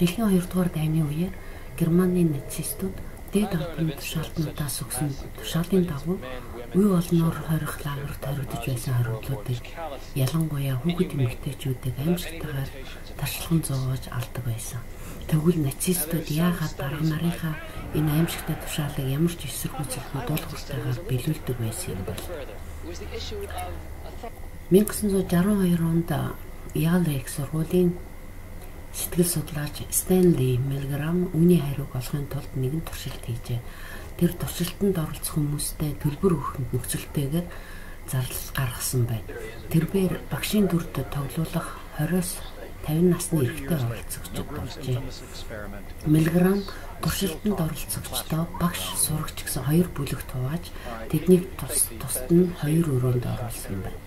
Дэлхийн 2 дугаар дайны үеэр Германы нацистууд дээд албаны тушаалтнуудаас өгсөн тушаалын дагуу үе олноор хорих лагерт хоригдож байсан хоригдлуудыг ялангуяа хүүхэд эмэгтэйчүүдийг аимшигтайгаар таршилхан зовоож алдаг байсан. Тэгвэл нацистууд яагаад дарга нарынхаа энэ аимшигтай тушаалыг ямар ч эсэргүүцэлгүй дуулууртайгаар биелүүлдэг байсан юм бол 1962 онд Яалын их сургуулийн сэтгэл судлаач Стэнли Милграм үүний хариуг олохын тулд нэгэн туршилт хийжээ. Тэр туршилтанд оролцох хүмүүстэй төлбөр өгөхөнд нөхцөлтэйгээр зарлал гаргасан байна. Тэрээр багшийн дүрд тоглуулах 20-с 50 насны эрэгтэй оролцогчдод болжээ. Милграм туршилтанд оролцогчдоо багш сурагч гэсэн хоёр бүлэгт хувааж тэднийг тусад нь хоёр өрөөнд оруулсан байна.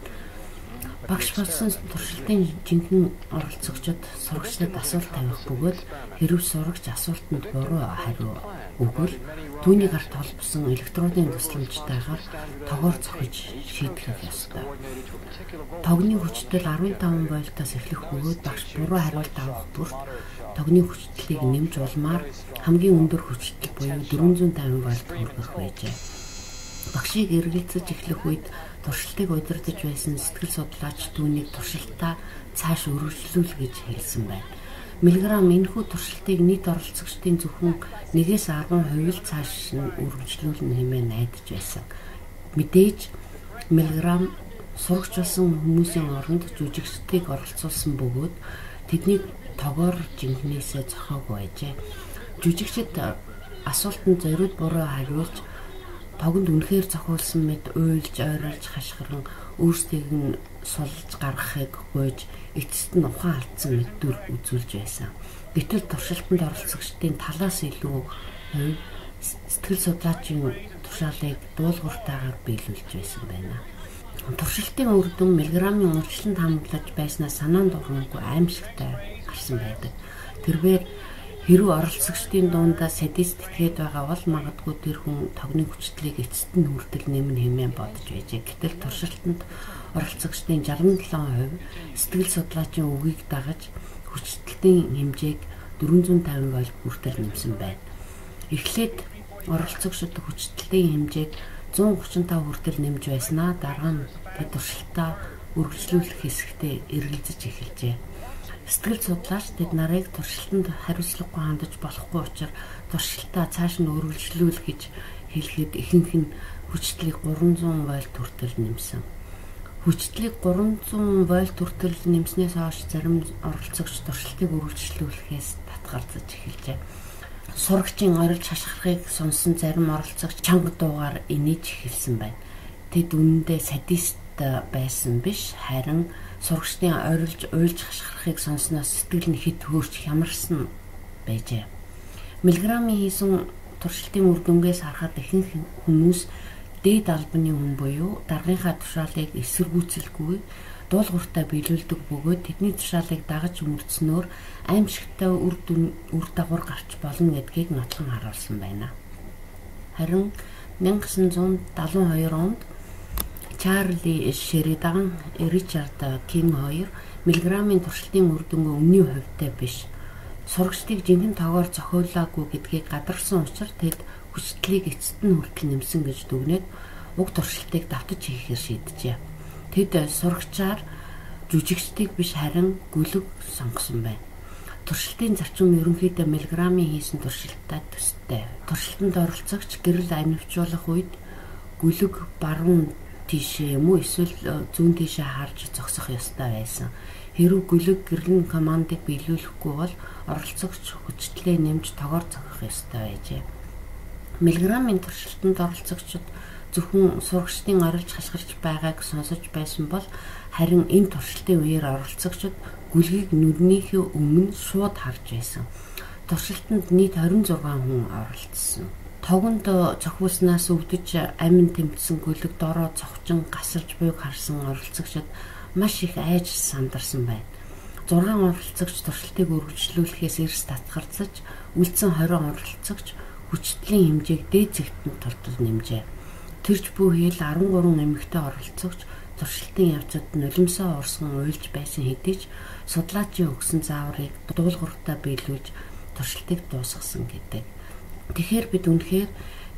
Багш болсон туршилтын жинхэнэ оролцогчид сурагчдад асуулт тавих бөгөөд хэрв сурагч асуултанд буруу хариу өгвөл түүний гарт холбосон электродын тусламжтайгаар тогоор зохиж шийдэх ёстой. Тогны хүчтэй 15 вольтоос эхлэх бөгөөд багш буруу хариулт авах бүрт тогны хүчлийг нэмж улмаар хамгийн өндөр хүчтэй буюу 450 вольт хүргэх байжээ. Багшийг эргэлзэж эхлэх үед туршилтыг удирдах байсан сэтгэл судлаач түүнийг туршилтаа цааш өргөжлүүл гэж хэлсэн байна. Милграм энэхүү туршилтыг нийт оролцогчдын зөвхөн 1-10% цааш нь өргөжлүүлнэ хэмээн найдаж байсан. Мэдээж Милграм сурагч болсон хүмүүсийн оронд жүжигчдийг оролцуулсан бөгөөд тэднийг тогоор жинхнээсээ зохиогүй байжээ. Жүжигчид асуултанд зориуд буруу хариулж тогонд үнэхээр зохиулсан мэд уйлж ойролж хашгиран өөрсдийг нь сулж гаргахыг гуйж эцэст нь ухаан алдсан мэддүр үзүүлж байсан. Гэтэл туршилтанд оролцогчдын талаас илүү хувь сэтгэл судлаачийн тушаалыг дуулууртайгаар биелүүлж байсан байна. Туршилтын үр дүн Милграмын урьдчилан хамглаж байснаас санаанд оронгүй аимшигтай гарсан байдаг. Тэрээр хэрв оролцогчдын дундаа садист итгээд байгаа бол магадгүй тэр хүн тогны хүчлийг эцэст нь хүртэл нэмнэ хэмээн бодож байжээ. Гэтэл туршилтанд оролцогчдын 67% сэтгэл судлаачийн үгийг дагаж хүчлэлтийн хэмжээг 450 вольт хүртэл нэмсэн байна. Эхлээд оролцогчдод хүчлэлтийн хэмжээг 135 хүртэл нэмж байснаа дараа нь тэр туршилтаа үргэлжлүүлэх хэсэгтээ эргэлзэж эхэлжээ. Сэтгэл судлаач тэд нарыг туршилтанд хариуцлагагүй хандаж болохгүй учраас туршилтаа цааш нь өргөжлүүл гэж хэлэхэд ихэнх нь хүчлэлийг 300 вольт хүртэл нэмсэн. Хүчлэлийг 300 вольт хүртэл нэмснээс хойш зарим оролцогч туршилтыг өргөжлүүлэхээс татгалзаж эхэлжээ. Сурагчийн орилж хашгирахыг сонсон зарим оролцогч чанга дуугаар инээж эхэлсэн байна. Тэд үнэндээ садист байсан биш, харин сурагчдын орилж уйлж хашгирахыг сонсноос сэтгэл нь хит хөөрч хямарсан байжээ. Милграмын хийсэн туршилтын үр дүнгээс харахад ихэнх хүмүүс дээд албаны хүн буюу даргынхаа тушаалыг эсэргүүцэлгүй дуулууртаа биелүүлдэг бөгөөд тэдний тушаалыг дагаж өмөрцснөөр аимшигтай үр дагавар гарч болно гэдгийг нотлон харуулсан байна. Харин 1972 онд Чарли Шеридан, Ричард Кинг хоёр Милграмын туршилтын үр дүнгээ өмнөний хувьтай биш, сурагчдыг жинхэнэ тогоор зохиолоогүй гэдгийг гадарсан учраас тэд хүчлэлийг эцэст нь хүртэл нэмсэн гэж дүгнээд уг туршилтыг давтаж хийхээр шийджээ. Тэд сурагчаар жүжигчдийг биш харин гүлэг сонгосон байна. Туршилтын зарчим ерөнхийдөө Милграмын хийсэн туршилттай төстэй. Туршилтанд оролцогч гэрэл амивчуулах үед гүлэг баруун тийшээ юм уу эсвэл зүүн тийшээ харж зогсох ёстой байсан. Хэрв гүлэг гэрлэн командыг биелүүлэхгүй бол оролцогч хүчлээ нэмж тогоор зогсох ёстой байжээ. Милграмын туршилтанд оролцогчид зөвхөн сурагчдын орилж хашгирч байгааг сонсож байсан бол харин энэ туршилтын үеэр оролцогчид гүлгийг нүднийхээ өмнө шууд харж байсан. Туршилтанд нийт 26 хүн оролцсон. Тогонд цохиулснаас өвдөж амин тэмцсэн гүлэг дороо цохчин гасарч буйг харсан оролцогчид маш их айж сандарсан байна. 6 оролцогч туршилтыг үргэлжлүүлэхээс эрс татгалзаж, үлдсэн 20 оролцогч хүчтлийн хэмжээг дээд зэгтэн тултал нэмжээ. Тэрч бүхэл 13 эмэгтэй оролцогч туршилтын явцад нулимсаа урсган уйлж байсан хэдий ч судлаачийн өгсөн зааврыг дуулууртаа биелүүлж туршилтыг дуусгасан гэдэг. Тэгэхээр бид үнэхээр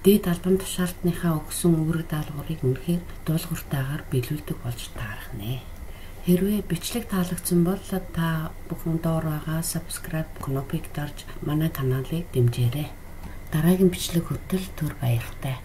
дээд албан тушаалтныхаа өгсөн үүрэг даалгаврыг үнэхээр дуулууртаагаар биелүүлдэг болж таарах нэ. Хэрвээ бичлэг таалагдсан бол та бүхэн доор байгаа subscribe кнопыг дарж манай каналыг дэмжээрэй. Дараагийн бичлэг хүртэл түр баяртай.